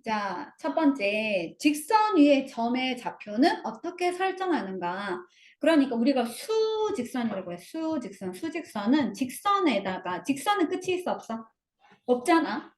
자, 첫 번째, 직선 위의 점의 좌표는 어떻게 설정하는가? 그러니까 우리가 수직선이라고 해. 수직선. 수직선은 직선에다가, 직선은 끝이 있어, 없어? 없잖아.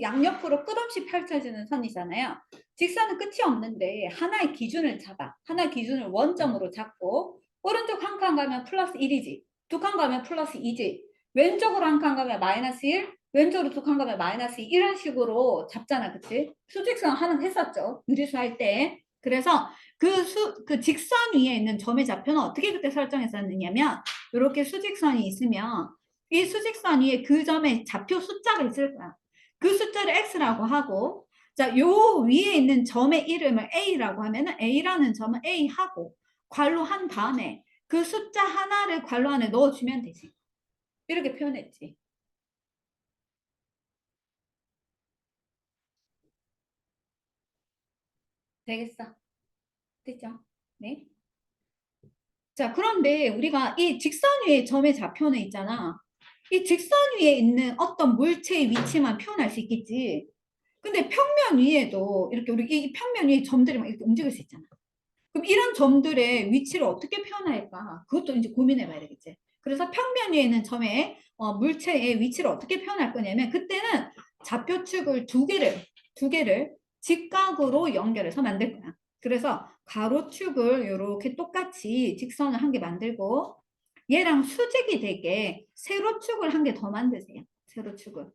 양옆으로 끝없이 펼쳐지는 선이잖아요. 직선은 끝이 없는데 하나의 기준을 잡아. 하나의 기준을 원점으로 잡고 오른쪽 한 칸 가면 플러스 1이지. 두 칸 가면 플러스 2지. 왼쪽으로 한 칸 가면 마이너스 1, 왼쪽으로 두 칸 가면 마이너스 2 이런 식으로 잡잖아. 그치? 수직선 하나 했었죠. 유리수 할 때. 그래서 그 직선 위에 있는 점의 좌표는 어떻게 그때 설정했었느냐면 이렇게 수직선이 있으면 이 수직선 위에 그 점에 좌표 숫자가 있을 거야. 그 숫자를 x라고 하고, 자, 요 위에 있는 점의 이름을 a라고 하면은 a라는 점은 a 하고 괄호한 다음에 그 숫자 하나를 괄호 안에 넣어주면 되지. 이렇게 표현했지. 되겠어? 됐죠? 네. 자, 그런데 우리가 이 직선 위에 점의 좌표는 있잖아. 이 직선 위에 있는 어떤 물체의 위치만 표현할 수 있겠지. 근데 평면 위에도 이렇게 우리 이 평면 위에 점들이 막 이렇게 움직일 수 있잖아. 그럼 이런 점들의 위치를 어떻게 표현할까? 그것도 이제 고민해 봐야 되겠지. 그래서 평면 위에 있는 점의 물체의 위치를 어떻게 표현할 거냐면 그때는 좌표축을 두 개를 직각으로 연결해서 만들 거야. 그래서 가로축을 이렇게 똑같이 직선을 한 개 만들고 얘랑 수직이 되게 세로축을 한 개 더 만드세요. 세로축을.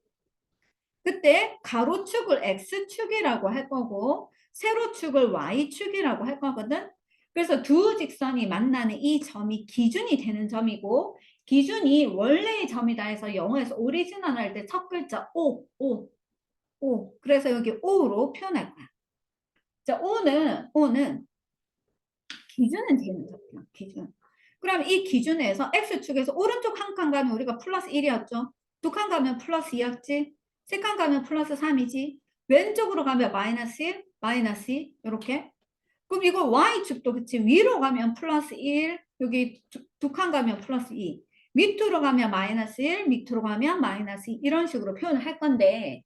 그때 가로축을 x축이라고 할 거고 세로축을 y축이라고 할 거거든. 그래서 두 직선이 만나는 이 점이 기준이 되는 점이고 기준이 원래의 점이다 해서 영어에서 오리지널 할 때 첫 글자 O. 그래서 여기 O로 표현할 거야. 자, O는 기준은 되는 점이야. 기준. 그럼 이 기준에서 x축에서 오른쪽 한 칸 가면 우리가 플러스 1이었죠. 두 칸 가면 플러스 2였지. 세 칸 가면 플러스 3이지. 왼쪽으로 가면 마이너스 1, 마이너스 2 이렇게. 그럼 이거 y축도 그치. 위로 가면 플러스 1, 여기 두 칸 가면 플러스 2. 밑으로 가면 마이너스 1, 밑으로 가면 마이너스 2 이런 식으로 표현을 할 건데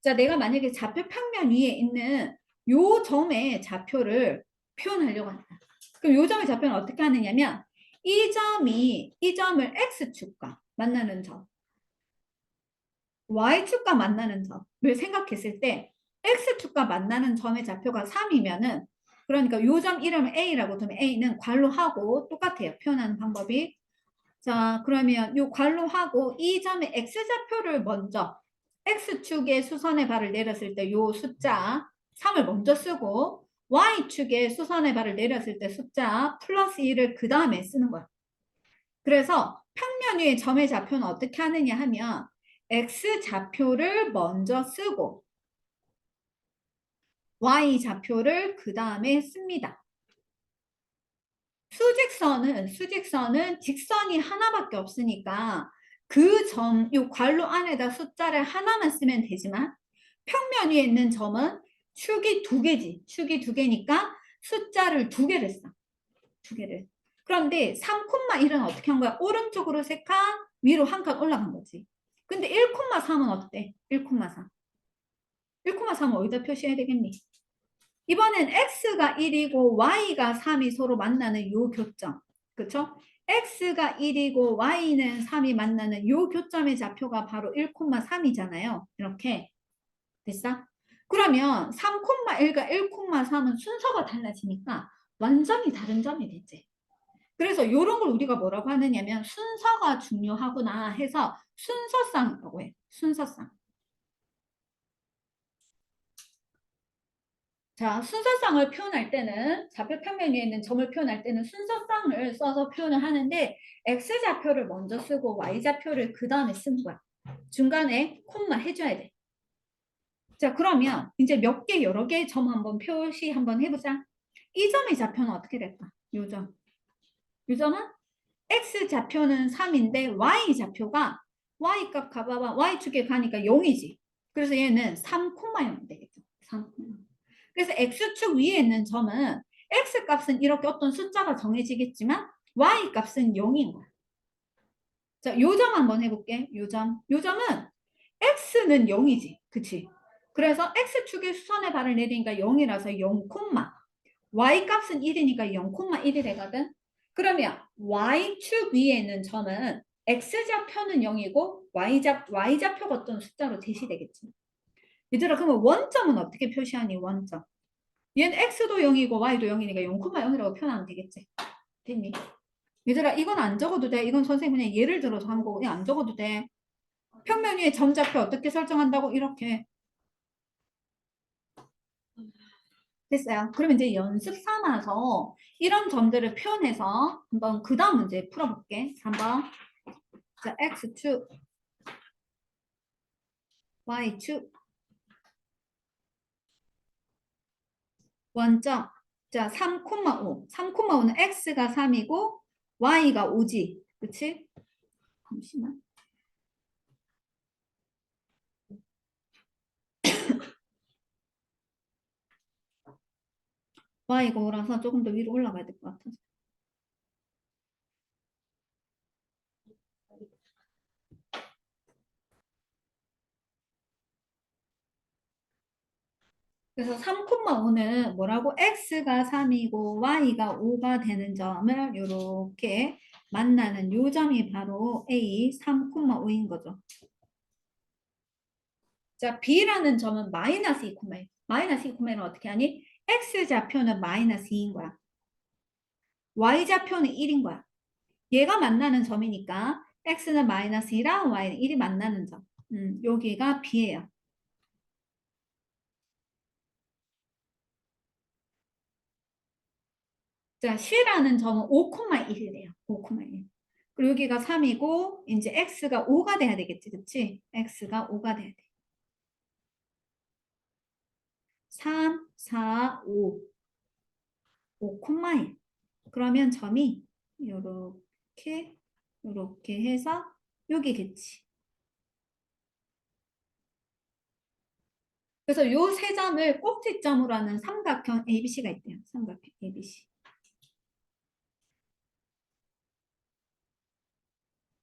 자, 내가 만약에 좌표 평면 위에 있는 요 점의 좌표를 표현하려고 한다. 그럼 요 점의 좌표는 어떻게 하느냐면 이 점을 x축과 만나는 점, y축과 만나는 점을 생각했을 때 x축과 만나는 점의 좌표가 3이면은 그러니까 요 점 이름을 a라고 두면 a는 괄호하고 똑같아요. 표현하는 방법이. 자, 그러면 요 괄호하고 이 점의 x좌표를 먼저 x축에 수선의 발을 내렸을 때 요 숫자 3을 먼저 쓰고 y축에 수선의 발을 내렸을 때 숫자 플러스 1을 그 다음에 쓰는 거야. 그래서 평면 위의 점의 좌표는 어떻게 하느냐 하면 x좌표를 먼저 쓰고 y좌표를 그 다음에 씁니다. 수직선은 직선이 하나밖에 없으니까 그 점, 요 괄호 안에다 숫자를 하나만 쓰면 되지만 평면 위에 있는 점은 축이 두 개지. 축이 두 개니까 숫자를 두 개를 써. 두 개를. 그런데 3,1은 어떻게 한 거야? 오른쪽으로 세 칸, 위로 한 칸 올라간 거지. 근데 1,3은 어때? 1,3. 1,3은 어디다 표시해야 되겠니? 이번엔 x가 1이고 y가 3이 서로 만나는 요 교점. 그쵸? x가 1이고 y는 3이 만나는 요 교점의 좌표가 바로 1,3이잖아요. 이렇게. 됐어? 그러면 3,1과 1,3은 순서가 달라지니까 완전히 다른 점이 됐지. 그래서 이런 걸 우리가 뭐라고 하느냐면 순서가 중요하구나 해서 순서쌍이라고 해. 순서쌍. 자, 순서쌍을 표현할 때는 좌표 평면 위에 있는 점을 표현할 때는 순서쌍을 써서 표현을 하는데 x좌표를 먼저 쓰고 y좌표를 그 다음에 쓰는 거야. 중간에 콤마 해줘야 돼. 자, 그러면 이제 몇 개, 여러 개의 점 한번 표시 한번 해보자. 이 점의 좌표는 어떻게 될까? 요 점. 요 점은 x좌표는 3인데 y좌표가 y값 가봐봐. y축에 가니까 0이지. 그래서 얘는 3,0 되겠죠. 3, 그래서 x축 위에 있는 점은 x값은 이렇게 어떤 숫자가 정해지겠지만 y값은 0인 거야. 자, 요 점 한번 해볼게. 요 점은 x는 0이지. 그치? 그래서 x축의 수선의 발을 내리니까 0이라서 0, y값은 1이니까 0,1이 되거든. 그러면 y축 위에 있는 점은 x좌표는 0이고 y좌표가 어떤 숫자로 제시되겠지. 얘들아 그러면 원점은 어떻게 표시하니? 원점. 얘는 x도 0이고 y도 0이니까 0,0이라고 표현하면 되겠지. 됐니? 얘들아 이건 안 적어도 돼. 이건 선생님 그냥 예를 들어서 한 거고 그냥 안 적어도 돼. 평면 위에 점좌표 어떻게 설정한다고? 이렇게. 됐어요. 그러면 이제 연습 삼아서 이런 점들을 표현해서 한번 그 다음 문제 풀어볼게. 3번. 자, X축, Y축, 원점. 자, 3,5. 3,5는 X가 3이고 Y가 5지. 그치? 잠시만. Y가 5라서 조금 더 위로 올라가야 될 것 같아서. 그래서 3,5는 뭐라고? X가 3이고 Y가 5가 되는 점을 이렇게 만나는 요 점이 바로 A 3,5인 거죠. 자, B라는 점은 마이너스 2,1. 마이너스 2,1은 어떻게 하니? X좌표는 마이너스 2인 거야. Y좌표는 1인 거야. 얘가 만나는 점이니까 X는 마이너스 2랑 Y는 1이 만나는 점. 여기가 B예요. 자, C라는 점은 5,1이래요. 5,1. 그리고 여기가 3이고 이제 X가 5가 돼야 되겠지. 그치? X가 5가 돼야 돼. 3, 4, 5. 5,1. 그러면 점이 요렇게 해서 여기겠지. 그래서 요 세 점을 꼭지점으로 하는 삼각형 ABC가 있대요. 삼각형 ABC.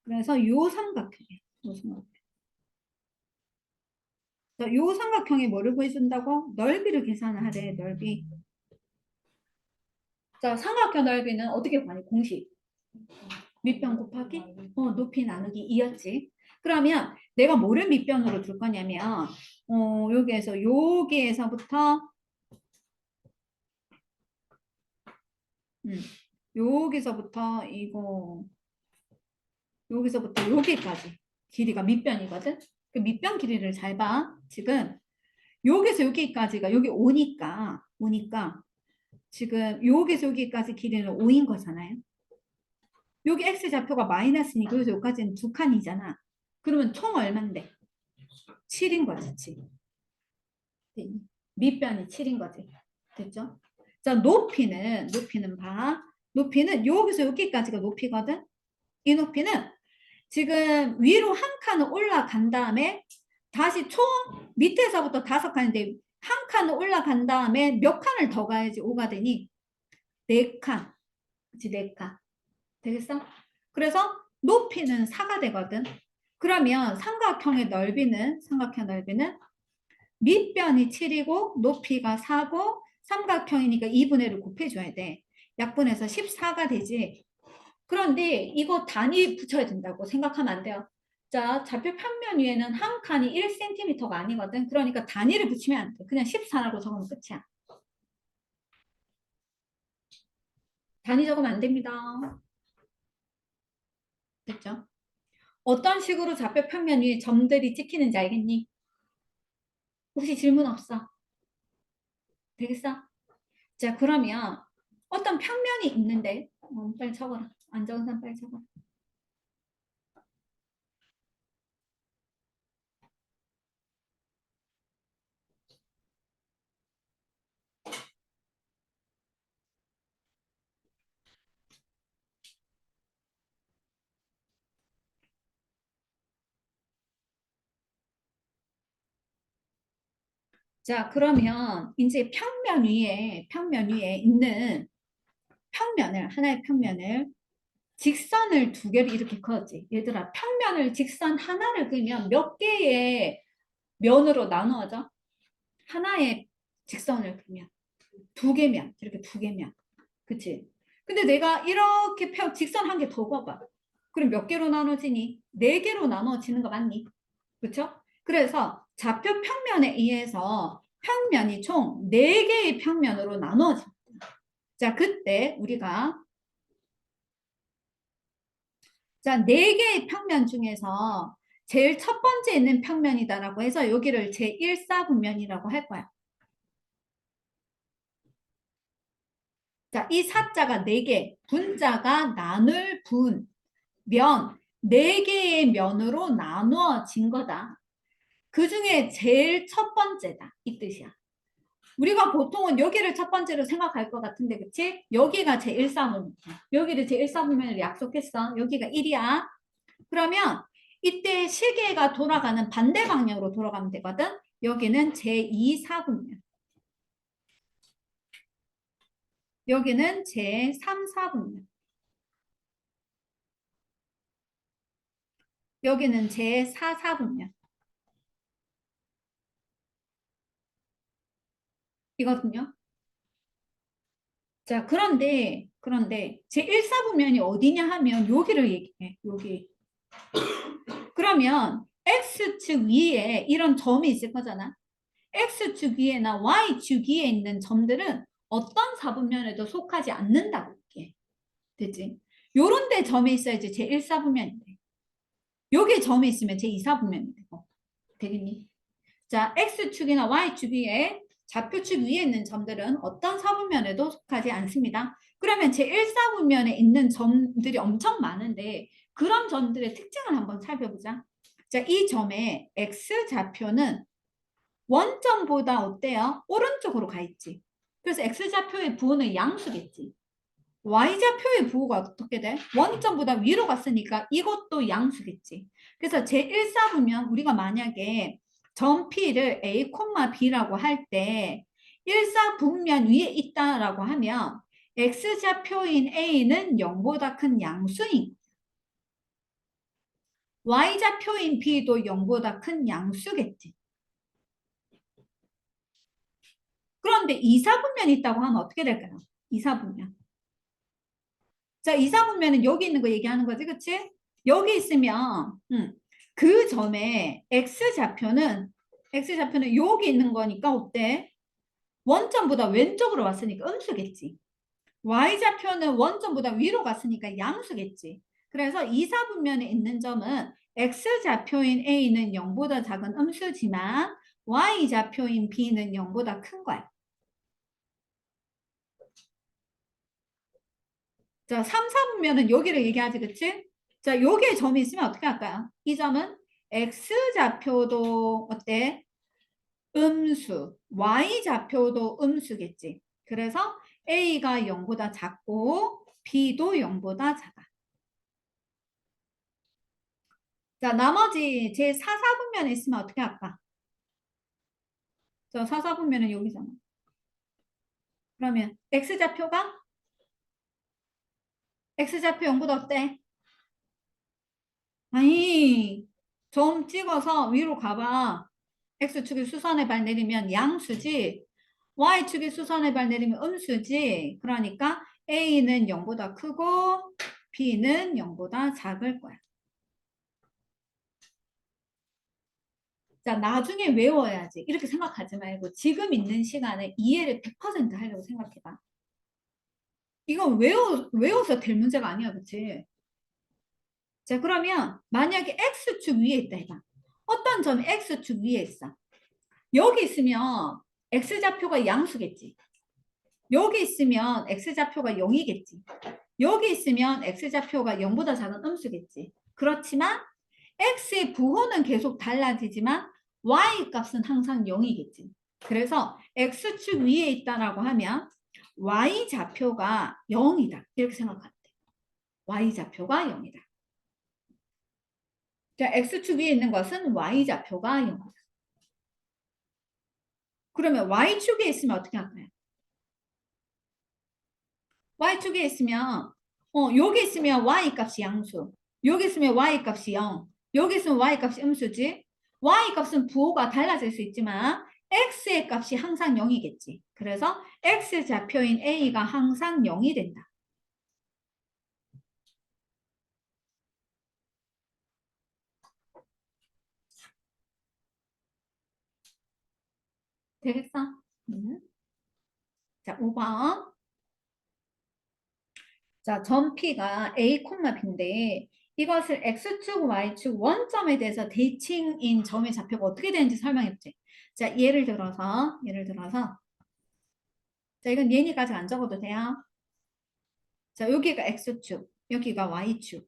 그래서 요 삼각형이에요. 요 삼각형. 요 삼각형이 뭐를 구해준다고? 넓이를 계산하래. 넓이. 자, 삼각형 넓이는 어떻게 구하니? 공식. 밑변 곱하기 높이 나누기 2였지. 그러면 내가 뭐를 밑변으로 둘 거냐면 여기에서부터 여기서부터 여기서부터 여기까지 길이가 밑변이거든. 그 밑변 길이를 잘 봐. 지금 여기서 여기까지가 여기 오니까 지금 여기서 여기까지 길이는 5인 거잖아요. 여기 x좌표가 마이너스니까 여기서 여기까지는 두 칸이잖아. 그러면 총 얼만데? 7인 거지, 7. 밑변이 7인 거지. 됐죠? 자, 높이는 봐. 높이는 여기서 여기까지가 높이거든. 이 높이는 지금 위로 한 칸을 올라간 다음에 다시 총 밑에서부터 5칸인데 한 칸을 올라간 다음에 몇 칸을 더 가야지 5가 되니? 4칸. 그치, 4칸. 되겠어? 그래서 높이는 4가 되거든. 그러면 삼각형 넓이는 밑변이 7이고 높이가 4고 삼각형이니까 2분의 1을 곱해줘야 돼. 약분해서 14가 되지. 그런데 이거 단위 붙여야 된다고 생각하면 안 돼요. 자, 좌표 평면 위에는 한 칸이 1cm가 아니거든. 그러니까 단위를 붙이면 안 돼. 그냥 14라고 적으면 끝이야. 단위 적으면 안 됩니다. 됐죠? 어떤 식으로 좌표 평면 위에 점들이 찍히는지 알겠니? 혹시 질문 없어? 되겠어? 자, 그러면 어떤 평면이 있는데 빨리 적어라. 안 적은 사람 빨리 적어라. 자, 그러면 이제 평면 위에 있는 하나의 평면을 직선을 두 개를 이렇게 그었지. 얘들아, 평면을 직선 하나를 그으면 몇 개의 면으로 나누어져? 하나의 직선을 그면 두 개면 이렇게 두 개면 그치? 근데 내가 이렇게 직선 한 개 더 봐봐. 그럼 몇 개로 나눠지니? 네 개로 나눠지는 거 맞니? 그렇죠? 그래서 좌표 평면에 의해서 평면이 총 네개의 평면으로 나눠집니다. 자, 그때 우리가 자, 네개의 평면 중에서 제일 첫 번째 있는 평면이다라고 해서 여기를 제1사분면이라고 할 거야. 자, 이 사자가 네개 분자가 나눌 분, 면, 네개의 면으로 나누어진 거다. 그 중에 제일 첫 번째다. 이 뜻이야. 우리가 보통은 여기를 첫 번째로 생각할 것 같은데, 그치? 여기가 제1사분면. 여기를 제1사분면으로 약속했어. 여기가 1이야. 그러면 이때 시계가 돌아가는 반대 방향으로 돌아가면 되거든. 여기는 제2사분면. 여기는 제3사분면. 여기는 제4사분면. 이거든요. 자, 그런데 제1사분면이 어디냐 하면 여기를 얘기해. 여기. 그러면 X축 위에 이런 점이 있을 거잖아. X축 위에나 Y축 위에 있는 점들은 어떤 사분면에도 속하지 않는다고 얘기해. 되지? 요런 데 점이 있어야지 제1사분면인데. 여기에 점이 있으면 제2사분면이 되고. 되겠니? 자, X축이나 Y축 위에 좌표축 위에 있는 점들은 어떤 사분면에도 속하지 않습니다. 그러면 제1사분면에 있는 점들이 엄청 많은데 그런 점들의 특징을 한번 살펴보자. 자, 이 점의 X좌표는 원점보다 어때요? 오른쪽으로 가 있지. 그래서 X좌표의 부호는 양수겠지. Y좌표의 부호가 어떻게 돼? 원점보다 위로 갔으니까 이것도 양수겠지. 그래서 제1사분면 우리가 만약에 점 P를 A, B라고 할 때 1사분면 위에 있다라고 하면 X좌표인 A는 0보다 큰 양수인 Y좌표인 B도 0보다 큰 양수겠지. 그런데 이사분면이 있다고 하면 어떻게 될까요? 이사분면. 자, 이사분면은 여기 있는 거 얘기하는 거지, 그치? 여기 있으면 그 점에 X좌표는 여기 있는 거니까 어때? 원점보다 왼쪽으로 왔으니까 음수겠지. Y좌표는 원점보다 위로 갔으니까 양수겠지. 그래서 이사분면에 있는 점은 X좌표인 A는 0보다 작은 음수지만 Y좌표인 B는 0보다 큰 거야. 자, 3, 4분면은 여기를 얘기하지, 그치? 자, 여기에 점이 있으면 어떻게 할까요? 이 점은 X좌표도 어때? 음수. Y좌표도 음수겠지. 그래서 A가 0보다 작고 B도 0보다 작아. 자, 나머지 제 4, 4분면에 있으면 어떻게 할까? 저 4, 4분면은 여기잖아. 그러면 X좌표 0보다 어때? 아니, 점 찍어서 위로 가봐. X축이 수선의 발 내리면 양수지. Y축이 수선의 발 내리면 음수지. 그러니까 A는 0보다 크고 B는 0보다 작을 거야. 자, 나중에 외워야지. 이렇게 생각하지 말고 지금 있는 시간에 이해를 100% 하려고 생각해봐. 이건 외워서 될 문제가 아니야, 그치? 자, 그러면 만약에 X축 위에 있다 해봐. 어떤 점이 X축 위에 있어? 여기 있으면 X좌표가 양수겠지. 여기 있으면 X좌표가 0이겠지. 여기 있으면 X좌표가 0보다 작은 음수겠지. 그렇지만 X의 부호는 계속 달라지지만 Y 값은 항상 0이겠지. 그래서 X축 위에 있다라고 하면 Y좌표가 0이다. 이렇게 생각하면 돼. Y좌표가 0이다. 자, X축 위에 있는 것은 Y좌표가 0이다. 그러면 Y축에 있으면 어떻게 할까요? Y축에 있으면 여기 있으면 Y 값이 양수, 여기 있으면 Y 값이 0, 여기 있으면 Y 값이 음수지. Y 값은 부호가 달라질 수 있지만 x의 값이 항상 0이겠지. 그래서 x 좌표인 a가 항상 0이 된다. 되겠어? 음. 자, 5번. 자, 점 P가 A, B인데 이것을 X축, Y축 원점에 대해서 대칭인 점의 좌표가 어떻게 되는지 설명해보지. 자, 예를 들어서 자, 이건 얘니까지 안 적어도 돼요. 자, 여기가 X축, 여기가 Y축.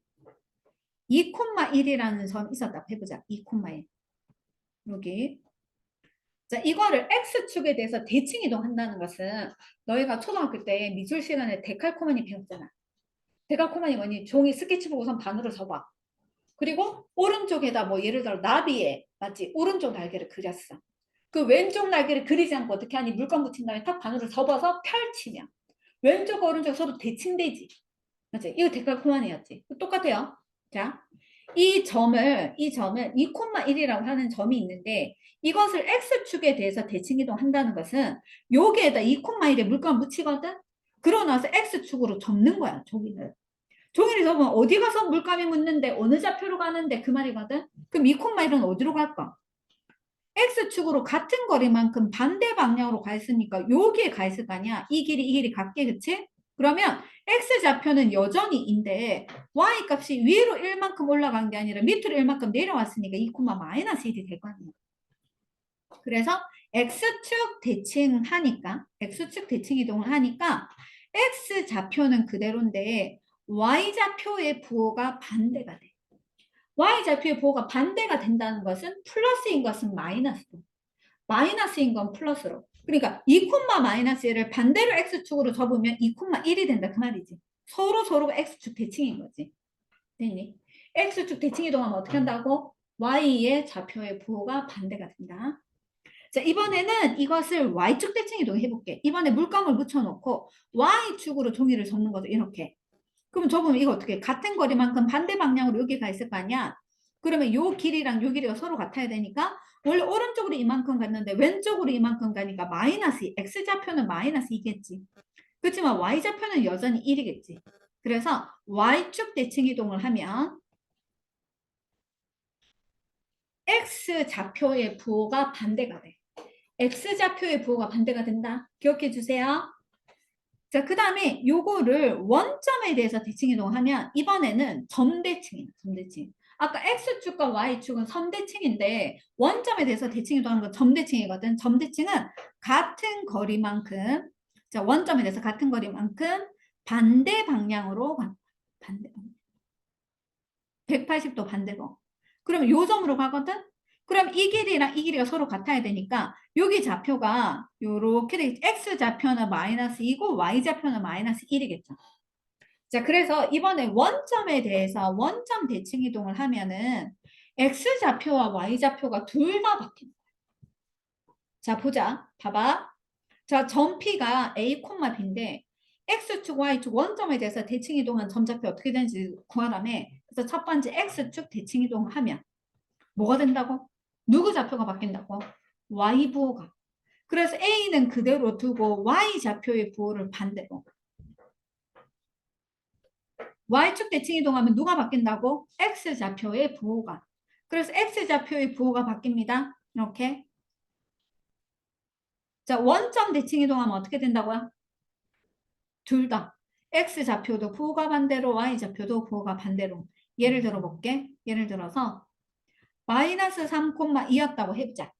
2,1이라는 점 있었다 해보자. 2,1. 여기. 자, 이거를 X축에 대해서 대칭 이동한다는 것은 너희가 초등학교 때 미술 시간에 데칼코마니 배웠잖아. 데칼코마니 뭐니? 종이 스케치북 우선 반으로 접어. 그리고 오른쪽에다 뭐 예를 들어 나비에 맞지? 오른쪽 날개를 그렸어. 그 왼쪽 날개를 그리지 않고 어떻게 하니? 물감 붙인 다음에 탁 반으로 접어서 펼치면 왼쪽과 오른쪽 서로 대칭되지. 맞지? 이거 데칼코마니였지. 똑같아요. 자, 이 점을 2,1이라고 하는 점이 있는데 이것을 X축에 대해서 대칭 이동한다는 것은 여기에다 2,1에 물감 묻히거든? 그러고 나서 X축으로 접는 거야, 종이를. 종이를 접으면 어디 가서 물감이 묻는데 어느 좌표로 가는데 그 말이거든? 그럼 2,1은 어디로 갈까? X축으로 같은 거리만큼 반대 방향으로 가 있으니까 여기에 가 있을 거 아니야? 이 길이 같게, 그치? 그러면 X좌표는 여전히 인데 Y 값이 위로 1만큼 올라간 게 아니라 밑으로 1만큼 내려왔으니까 2, 마이너스 1이 될 거 아니야. 그래서 X축 대칭 이동을 하니까 X좌표는 그대로인데 Y좌표의 부호가 반대가 돼. Y좌표의 부호가 반대가 된다는 것은 플러스인 것은 마이너스로. 마이너스인 건 플러스로. 그러니까 2, 마이너스 1을 반대로 X축으로 접으면 2, 1이 된다. 그 말이지. 서로가 X축 대칭인 거지. 됐니? X축 대칭 이동하면 어떻게 한다고? Y의 좌표의 부호가 반대가 된다. 자, 이번에는 이것을 Y축 대칭 이동 해볼게. 이번에 물감을 묻혀놓고 Y축으로 종이를 접는 거죠. 이렇게. 그럼 접으면 이거 어떻게? 같은 거리만큼 반대 방향으로 여기 가 있을 거 아니야? 그러면 요 길이랑 요 길이가 서로 같아야 되니까 원래 오른쪽으로 이만큼 갔는데 왼쪽으로 이만큼 가니까 마이너스 X좌표는 마이너스 2겠지. 그렇지만 Y좌표는 여전히 1이겠지. 그래서 Y축 대칭 이동을 하면 X좌표의 부호가 반대가 돼. X좌표의 부호가 반대가 된다. 기억해 주세요. 자, 그 다음에 요거를 원점에 대해서 대칭 이동하면 이번에는 점대칭이다. 점대칭. 아까 X축과 Y축은 선대칭인데 원점에 대해서 대칭 이동하는 건 점대칭이거든. 점대칭은 같은 거리만큼 자, 원점에 대해서 같은 거리만큼 반대 방향으로 반대 180도 반대로. 그럼 요 점으로 가거든? 그럼 이 길이랑 이 길이가 서로 같아야 되니까 여기 좌표가 요렇게 돼 X좌표는 마이너스 2고 Y좌표는 마이너스 1이겠죠. 자, 그래서 이번에 원점에 대해서 원점 대칭 이동을 하면은 X좌표와 Y좌표가 둘 다 바뀐다. 자, 보자. 봐봐. 자, 점 P가 A, B인데 X축, Y축 원점에 대해서 대칭 이동한 점좌표 어떻게 되는지 구하라며. 그래서 첫 번째 X축 대칭 이동하면 뭐가 된다고? 누구 좌표가 바뀐다고? Y 부호가. 그래서 A는 그대로 두고 Y 좌표의 부호를 반대로. Y축 대칭 이동하면 누가 바뀐다고? X 좌표의 부호가. 그래서 X 좌표의 부호가 바뀝니다. 이렇게. 자, 원점 대칭 이동하면 어떻게 된다고요? 둘 다. X 좌표도 부호가 반대로 Y 좌표도 부호가 반대로. 예를 들어 볼게. 예를 들어서 마이너스 3,2였다고 해보자.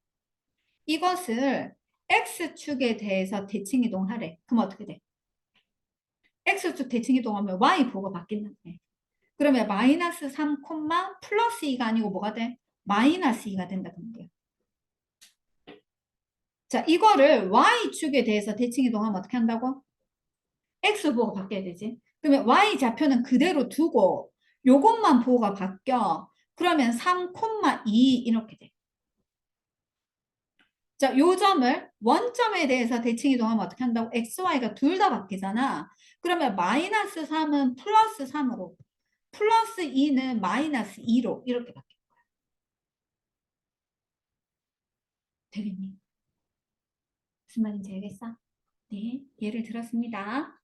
이것을 X축에 대해서 대칭 이동하래. 그럼 어떻게 돼? X축 대칭 이동하면 Y 부호가 바뀐다네. 그러면 마이너스 3, 플러스 2가 아니고 뭐가 돼? 마이너스 2가 된다는 거예요. 자, 이거를 Y축에 대해서 대칭 이동하면 어떻게 한다고? X 부호가 바뀌어야 되지. 그러면 Y 좌표는 그대로 두고 요것만 부호가 바뀌어. 그러면 3,2 이렇게 돼. 자, 요 점을 원점에 대해서 대칭 이동하면 어떻게 한다고? X, Y가 둘 다 바뀌잖아. 그러면 마이너스 3은 플러스 3으로 플러스 2는 마이너스 2로 이렇게 바뀌어. 되겠니? 무슨 말인지 알겠어? 네, 예를 들었습니다.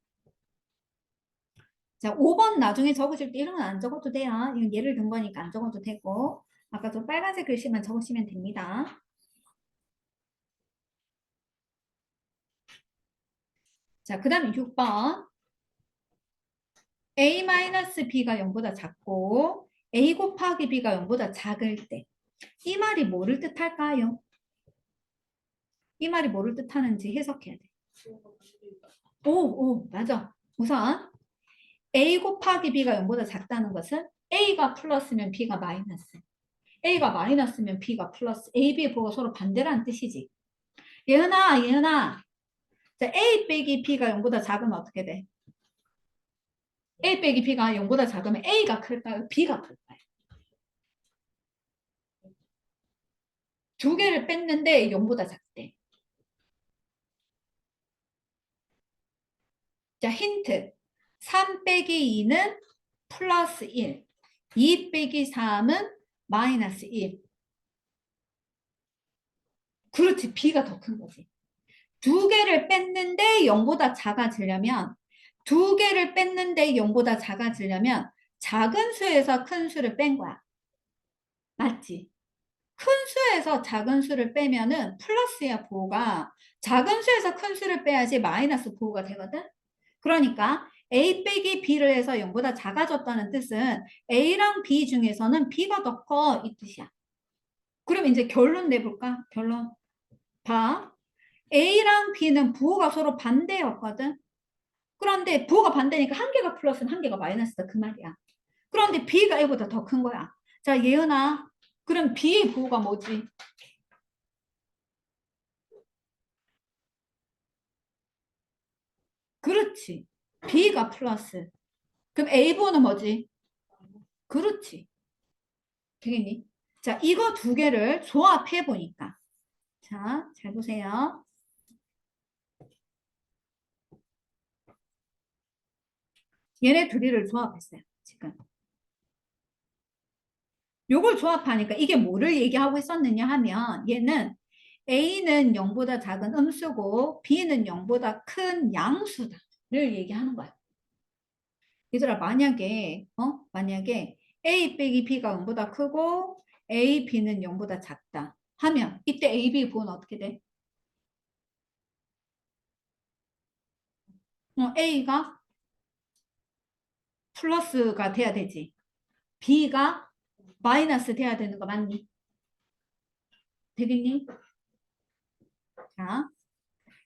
자, 5번 나중에 적으실 때 이런 건 안 적어도 돼요. 이건 예를 든 거니까 안 적어도 되고 아까 저 빨간색 글씨만 적으시면 됩니다. 자, 그 다음에 6번 a-b가 0보다 작고 a 곱하기 b가 0보다 작을 때 이 말이 뭐를 뜻할까요? 이 말이 뭐를 뜻하는지 해석해야 돼. 오, 맞아. 우선 a 곱하기 b가 0보다 작다는 것은 a가 플러스면 b가 마이너스. a가 마이너스면 b가 플러스. a, b의 부호가 서로 반대라는 뜻이지. 예은아. 자, a 빼기 b가 0보다 작으면 어떻게 돼? a 빼기 b가 0보다 작으면 a가 클까요? b가 클까요? 두 개를 뺐는데 0보다 작대. 자, 힌트. 3 빼기 2는 플러스 1. 2 빼기 3은 마이너스 1. 그렇지. b가 더 큰 거지. 두 개를 뺐는데 0보다 작아지려면 두 개를 뺐는데 0보다 작아지려면 작은 수에서 큰 수를 뺀 거야. 맞지? 큰 수에서 작은 수를 빼면은 플러스야 부호가 작은 수에서 큰 수를 빼야지 마이너스 부호가 되거든. 그러니까 A 빼기 B를 해서 0보다 작아졌다는 뜻은 A랑 B 중에서는 B가 더 커 이 뜻이야. 그럼 이제 결론 내볼까? 결론 봐. A랑 B는 부호가 서로 반대였거든. 그런데 부호가 반대니까 한 개가 플러스는 한 개가 마이너스다 그 말이야. 그런데 B가 A보다 더 큰 거야. 자, 예은아. 그럼 B의 부호가 뭐지? 그렇지. B가 플러스. 그럼 A 부호는 뭐지? 그렇지. 되겠니? 자, 이거 두 개를 조합해 보니까. 자, 잘 보세요. 얘네 둘이를 조합했어요. 지금. 요걸 조합하니까 이게 뭐를 얘기하고 있었느냐 하면 얘는 A는 0보다 작은 음수고 B는 0보다 큰 양수다를 얘기하는 거야. 얘들아 만약에 A 빼기 B가 0보다 크고 A, B는 0보다 작다 하면 이때 A, B 부호는 어떻게 돼? A가 플러스가 돼야 되지. B가 마이너스 돼야 되는 거 맞니? 되겠니? 자,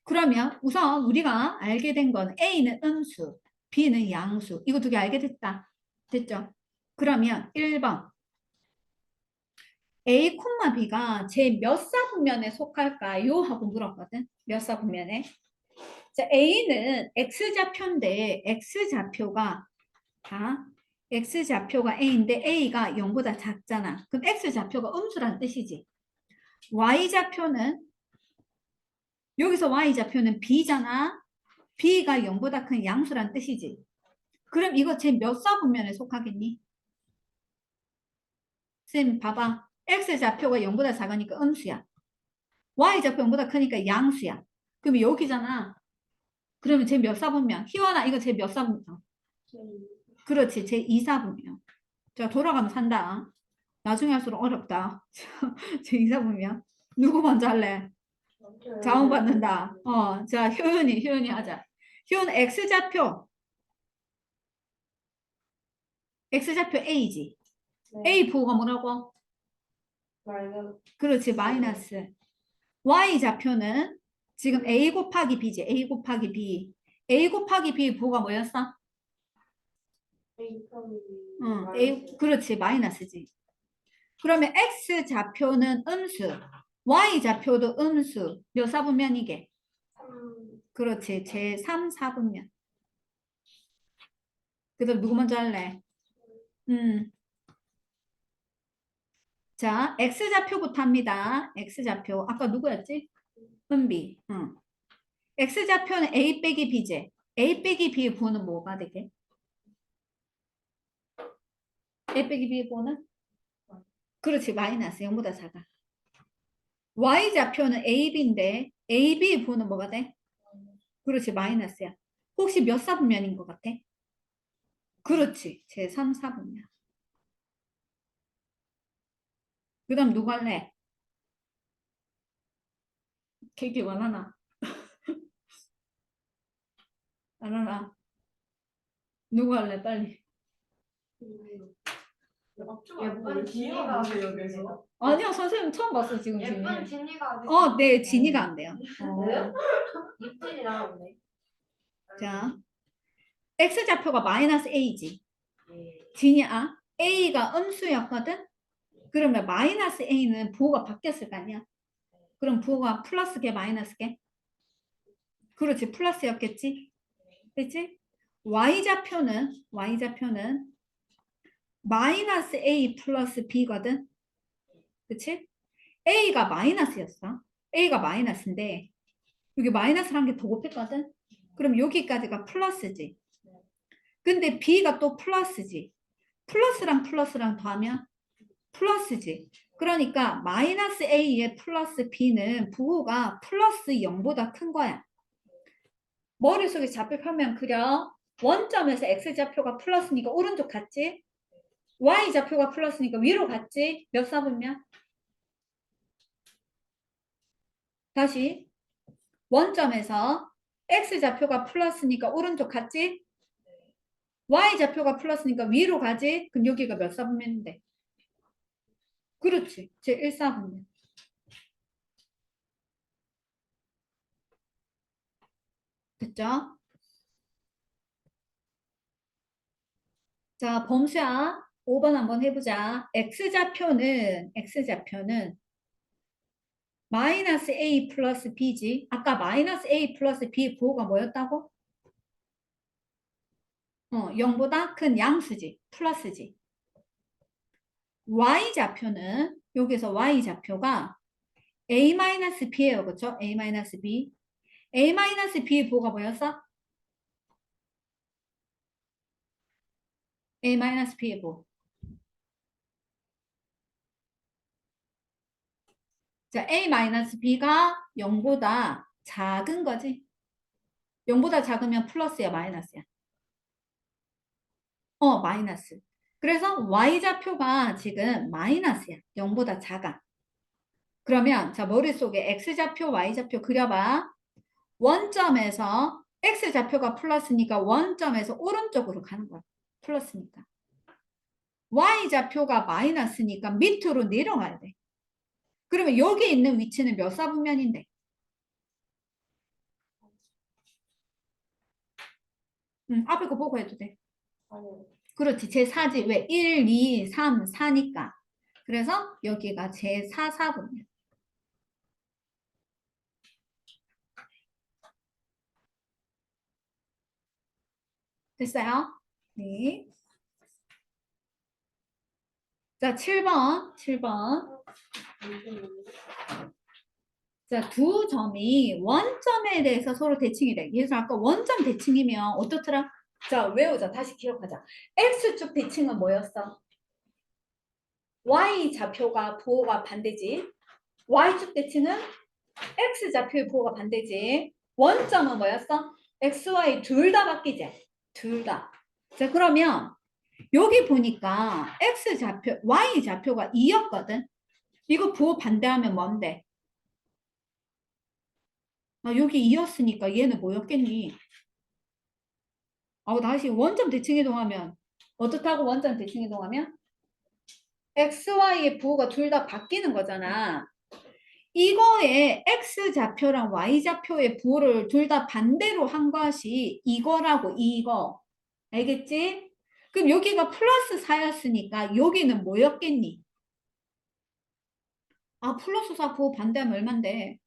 그러면 우선 우리가 알게 된 건 A는 음수, B는 양수. 이거 두 개 알게 됐다. 됐죠? 그러면 1번. A, B가 제 몇 사분면에 속할까요? 하고 물었거든. 몇 사분면에? 자, A는 X좌표인데 X좌표가 다 X좌표가 A인데 A가 0보다 작잖아. 그럼 X좌표가 음수란 뜻이지. Y좌표는 여기서 Y좌표는 B잖아. B가 0보다 큰 양수란 뜻이지. 그럼 이거 제 몇 사분면에 속하겠니? 쌤 봐봐. X좌표가 0보다 작으니까 음수야. Y좌표 0보다 크니까 양수야. 그럼 여기잖아. 그러면 제 몇 사분면? 희원아 이거 제 몇 사분면? 그렇지. 제 2사분면. 자 돌아가면 산다. 나중에 할수록 어렵다. 제 2사분면. 누구 먼저 할래? 자원받는다. 자, 효연이 하자. 효연 X좌표 A지. 네. A 부호가 뭐라고? 마이너스. 그렇지, 마이너스. Y좌표는 지금 A 곱하기 B지. A 곱하기 B. A 곱하기 B 부호가 뭐였어? 그렇지, 마이너스지. 그러면 X좌표는 음수. Y좌표도 음수. 몇 사분면이게? 그렇지, 제 3, 4분면. 그래서 누구 먼저 할래? 자, X좌표부터 합니다. X좌표. 아까 누구였지? 은비. 응. X좌표는 A 빼기 B제. A 빼기 B의 부호는 뭐가 되게? A 빼기 B의 부호는? 그렇지, 마이너스 0보다 작아. Y좌표는 AB인데 AB 부호는 뭐가 돼? 그렇지, 마이너스야. 혹시 몇 사분면인 것 같아? 그렇지, 제3 사분면. 그 다음 누구 할래? 계기 원하나? 안 하나? 누구 할래? 빨리. 예쁜 진이가 하세요. 아니요, 선생님 처음 봤어, 지금 질문. 예쁜 진이가 네, 진이가 안 돼요. 입질이 나오네. 자, X좌표가 마이너스 A지. 진이야. A가 음수였거든? 그러면 마이너스 A는 부호가 바뀌었을 거 아니야? 그럼 부호가 플러스게 마이너스게? 그렇지, 플러스였겠지? 그치? Y좌표는 마이너스 A 플러스 B거든? 그치? A가 마이너스였어. A가 마이너스인데, 여기 마이너스를 한 개 더 곱했거든? 그럼 여기까지가 플러스지. 근데 B가 또 플러스지. 플러스랑 플러스랑 더하면 플러스지. 그러니까 마이너스 A에 플러스 B는 부호가 플러스 0보다 큰 거야. 머릿속에 좌표표면 그려. 원점에서 X좌표가 플러스니까 오른쪽 갔지? Y좌표가 플러스니까 위로 갔지? 몇 사분면? 다시 원점에서 X좌표가 플러스니까 오른쪽 갔지? Y좌표가 플러스니까 위로 가지? 그럼 여기가 몇 사분면인데? 그렇지. 제 1사분면. 됐죠? 자, 범수야. 5번 한번 해보자. X좌표는 마이너스 A 플러스 B지. 아까 마이너스 A 플러스 B 부호가 뭐였다고? 0보다 큰 양수지. 플러스지. Y좌표는 여기서 Y좌표가 A 마이너스 B예요. 그렇죠? A 마이너스 B. A 마이너스 B 부호가 뭐였어? A 마이너스 B의 부호. 자, A 마이너스 B가 0보다 작은 거지. 0보다 작으면 플러스야, 마이너스야? 마이너스. 그래서 Y좌표가 지금 마이너스야. 0보다 작아. 그러면 자 머릿속에 X좌표, Y좌표 그려봐. 원점에서 X좌표가 플러스니까 원점에서 오른쪽으로 가는 거야. 플러스니까. Y좌표가 마이너스니까 밑으로 내려가야 돼. 그러면 여기 있는 위치는 몇 사분면인데? 앞에 거 보고 해도 돼. 그렇지. 제4지. 왜? 1, 2, 3, 4니까. 그래서 여기가 제4 사분면. 됐어요? 네. 자, 7번. 자, 두 점이 원점에 대해서 서로 대칭이 돼. 그래서 아까 원점 대칭이면 어떻더라? 자, 외우자. 다시 기억하자. X축 대칭은 뭐였어? Y좌표가 부호가 반대지. Y축 대칭은 X좌표의 부호가 반대지. 원점은 뭐였어? X, Y 둘 다 바뀌지? 둘 다. 자, 그러면 여기 보니까 X좌표, Y좌표가 2였거든? 이거 부호 반대하면 뭔데? 여기 2였으니까 얘는 뭐였겠니? 다시 원점 대칭 이동하면 어떻다고 원점 대칭 이동하면? XY의 부호가 둘 다 바뀌는 거잖아. 이거에 X좌표랑 Y좌표의 부호를 둘 다 반대로 한 것이 이거라고 이거. 알겠지? 그럼 여기가 플러스 4였으니까 여기는 뭐였겠니? 플러스 4 부호 반대하면 얼만데?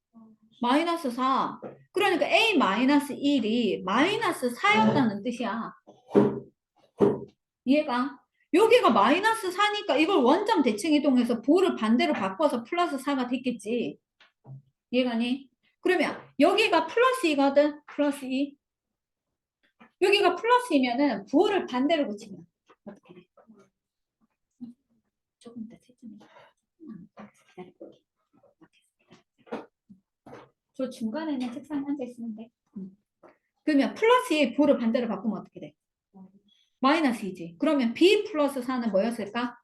마이너스 4. 그러니까 A 마이너스 1이 마이너스 4였다는 뜻이야. 이해가? 여기가 마이너스 4니까 이걸 원점 대칭 이동해서 부호를 반대로 바꿔서 플러스 4가 됐겠지. 이해가니? 그러면 여기가 플러스 2거든? 플러스 2. 여기가 플러스 2면은 부호를 반대로 붙이면 어떻게 돼? 조금 더 채점해. 기다려볼게. 저 중간에 있는 책상에 앉아있으면 돼. 그러면 플러스 2 부를 반대로 바꾸면 어떻게 돼? 마이너스 2지. 그러면 B 플러스 4는 뭐였을까?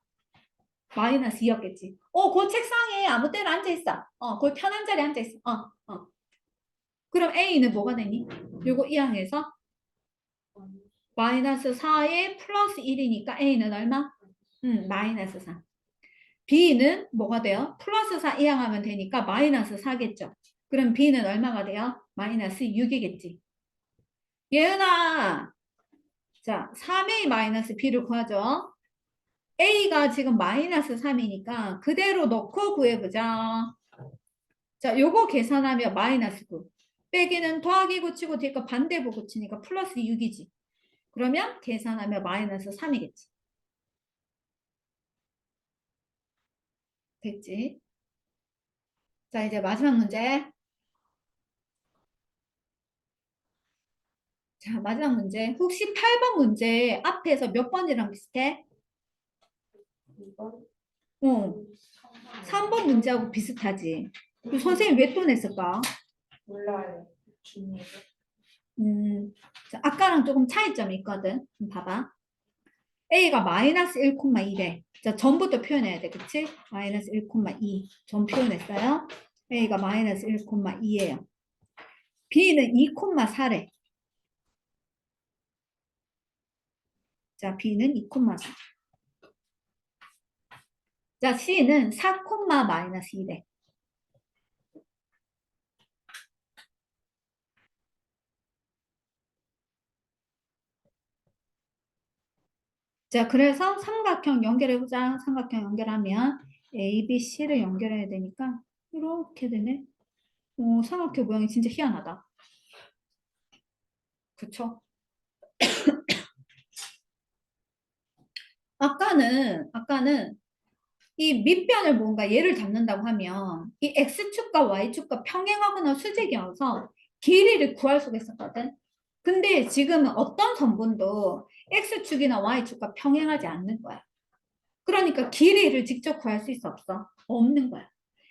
마이너스 2였겠지. 그 책상에 아무 때나 앉아있어. 그 편한 자리에 앉아있어. 그럼 A는 뭐가 되니? 요거 이항에서 마이너스 4에 플러스 1이니까 A는 얼마? 마이너스 4. B는 뭐가 돼요? 플러스 4 이항하면 되니까 마이너스 4겠죠. 그럼 B는 얼마가 돼요? 마이너스 6이겠지. 예은아, 자, 3A 마이너스 B를 구하죠. A가 지금 마이너스 3이니까 그대로 넣고 구해보자. 자, 요거 계산하면 마이너스 9. 빼기는 더하기 고치고 뒤에 거 반대부 고치니까 플러스 6이지. 그러면 계산하면 마이너스 3이겠지. 됐지? 자, 이제 마지막 문제. 자, 마지막 문제. 혹시 8번 문제 앞에서 몇 번이랑 비슷해? 2번? 어, 3번 문제하고 비슷하지. 그 선생님 왜 또 냈을까? 몰라요. 중요해. 자, 아까랑 조금 차이점이 있거든. 봐봐. A가 마이너스 1,2래. 자, 전부터 표현해야 돼. 그치? 마이너스 1,2. 전 표현했어요. A가 마이너스 1,2예요. B는 2,4래. 자, B는 2,4. 자, C는 4, 마이너스 2래. 자, 그래서 삼각형 연결해보자. 삼각형 연결하면 A, B, C를 연결해야 되니까 이렇게 되네. 삼각형 모양이 진짜 희한하다. 그쵸? 아까는 이 밑변을 뭔가 얘를 잡는다고 하면 이 X축과 Y축과 평행하거나 수직이어서 길이를 구할 수가 있었거든. 근데 지금은 어떤 선분도 X축이나 Y축과 평행하지 않는 거야. 그러니까 길이를 직접 구할 수 있어 없어? 없는 거야.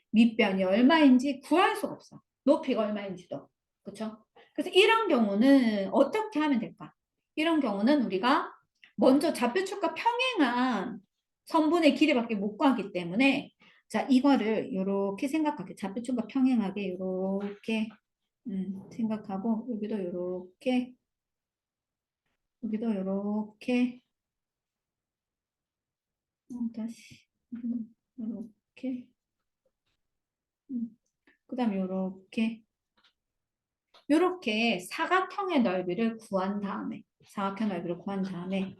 밑변이 얼마인지 구할 수가 없어. 높이가 얼마인지도. 그렇죠? 그래서 이런 경우는 어떻게 하면 될까? 이런 경우는 우리가 먼저 좌표축과 평행한 선분의 길이밖에 못 구하기 때문에 자 이거를 이렇게 생각하게 좌표축과 평행하게 이렇게 생각하고 여기도 이렇게 여기도 이렇게 다시 이렇게 그 다음에 이렇게 사각형의 넓이를 구한 다음에 사각형 넓이를 구한 다음에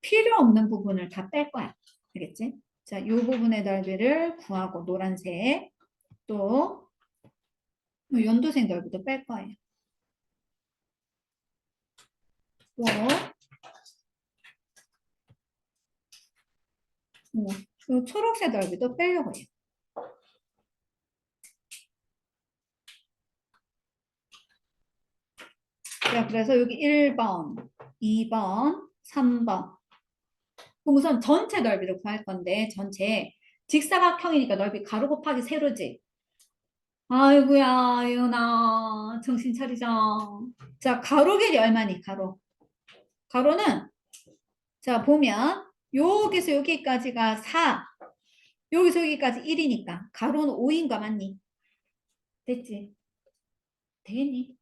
필요 없는 부분을 다 뺄 거야. 알겠지? 자, 이 부분의 넓이를 구하고 노란색 또 연두색 넓이도 뺄 거예요. 또 이 초록색 넓이도 빼려고 해요. 자, 그래서 여기 1번, 2번, 3번. 그럼 우선 전체 넓이를 구할 건데 전체 직사각형이니까 넓이 가로 곱하기 세로지. 아이고야, 이은아, 정신 차리자. 자, 가로 길이 얼마니, 가로? 가로는, 자, 보면, 여기서 여기까지가 4, 여기서 여기까지 1이니까, 가로는 5인가 맞니? 됐지? 되겠니?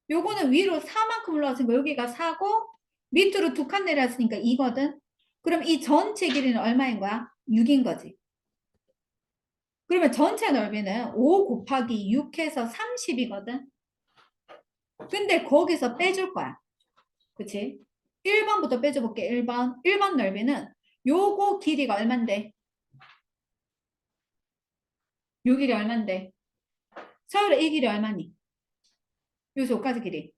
요거는 위로 4만큼 올라왔으니까 여기가 4고, 밑으로 2칸 내려왔으니까 2거든? 그럼 이 전체 길이는 얼마인 거야? 6인 거지. 그러면 전체 넓이는 5 곱하기 6 해서 30이거든? 근데 거기서 빼줄 거야. 그치? 1번부터 빼줘볼게. 1번. 1번 넓이는 요거 길이가 얼만데? 요 길이 얼만데? 서울의 이 길이 얼마니? 여기서 여기까지 길이.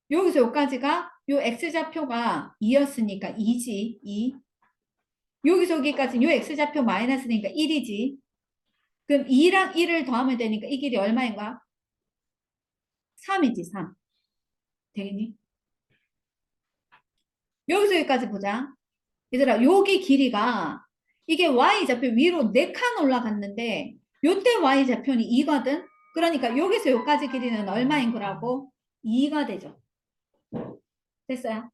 여기서 여기까지가 요 x좌표가 2였으니까 2지. 2. 여기서 여기까지 요 x좌표 마이너스니까 1이지. 그럼 2랑 1을 더하면 되니까 이 길이 얼마인 거야? 3이지. 3. 되겠니? 여기서 여기까지 보자. 얘들아, 여기 길이가 이게 y좌표 위로 4칸 올라갔는데 요때 y좌표는 2거든. 그러니까 여기서 여기까지 길이는 얼마인 거라고? 2가 되죠. 됐어요?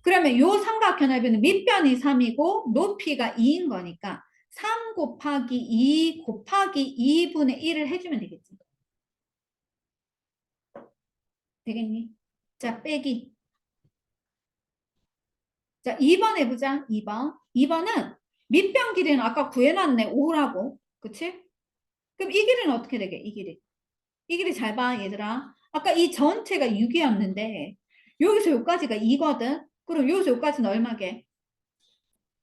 그러면 요 삼각형 넓이는 밑변이 3이고 높이가 2인 거니까 3 곱하기 2 곱하기 2분의 1을 해주면 되겠지. 되겠니? 자, 빼기. 자, 2번 해보자. 2번. 2번은 밑변 길이는 아까 구해놨네. 5라고. 그치? 그럼 이 길이는 어떻게 되게? 이 길이. 이 길이 잘 봐, 얘들아. 아까 이 전체가 6이었는데 여기서 여기까지가 2거든. 그럼 여기서 여기까지는 얼마게?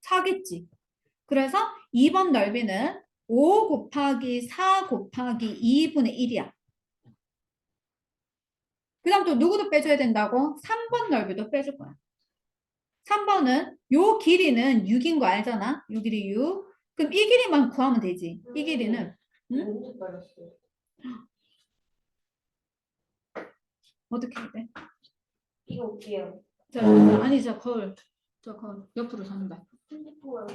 4겠지. 그래서 2번 넓이는 5 곱하기 4 곱하기 2분의 1이야. 그 다음 또 누구도 빼줘야 된다고? 3번 넓이도 빼줄 거야. 3번은 요 길이는 6인 거 알잖아? 요 길이 6. 그럼 이 길이만 구하면 되지. 이 길이는. 응? 언제 빠졌어요? 어떻게 해야 돼? 이거 올게요. 아니, 저 거울 옆으로 산다. 핸드폰 안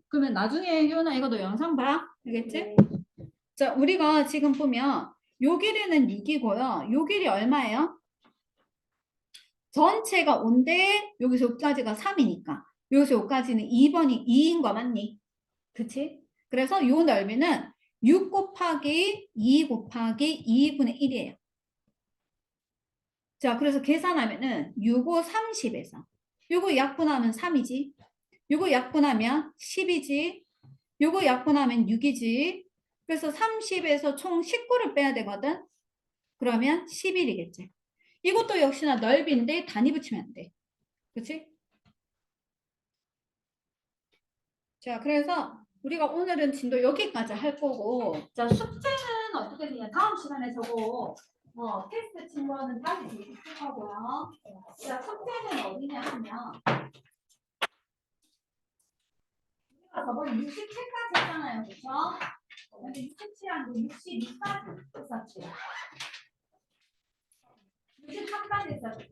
그러면 나중에 효나 이것도 영상 봐. 알겠지? 네. 자, 우리가 지금 보면 요 길이는 6이고요. 요 길이 얼마예요? 전체가 5인데 여기서 여기까지가 3이니까 여기서 여기까지는 2번이 2인 거 맞니? 그치? 그래서 요 넓이는 6 곱하기 2 곱하기 2분의 1이에요. 자, 그래서 계산하면은 6, 5, 30에서 요거 약분하면 3이지. 요거 약분하면 10이지. 요거 약분하면 6이지. 그래서 30에서 총 19를 빼야 되거든. 그러면 11이겠지. 이것도 역시나 넓이인데 단위 붙이면 안 돼. 그치? 자, 그래서 우리가 오늘은 진도 여기까지 할 거고, 자, 숙제는 어떻게 되냐? 다음 시간에 저거, 테스트 친 거는 다시 쓸 거고요. 자, 숙제는 어디냐 하면, 우리가 저번에 67까지 했잖아요. 그쵸? 여기 67하고 62까지 했었지. 63까지 했었지.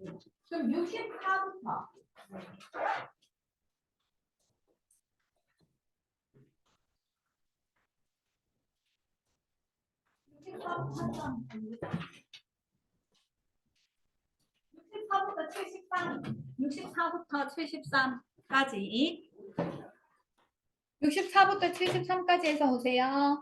그럼 64부터. 64부터 73, 64부터 73까지. 64부터 73까지 해서 오세요.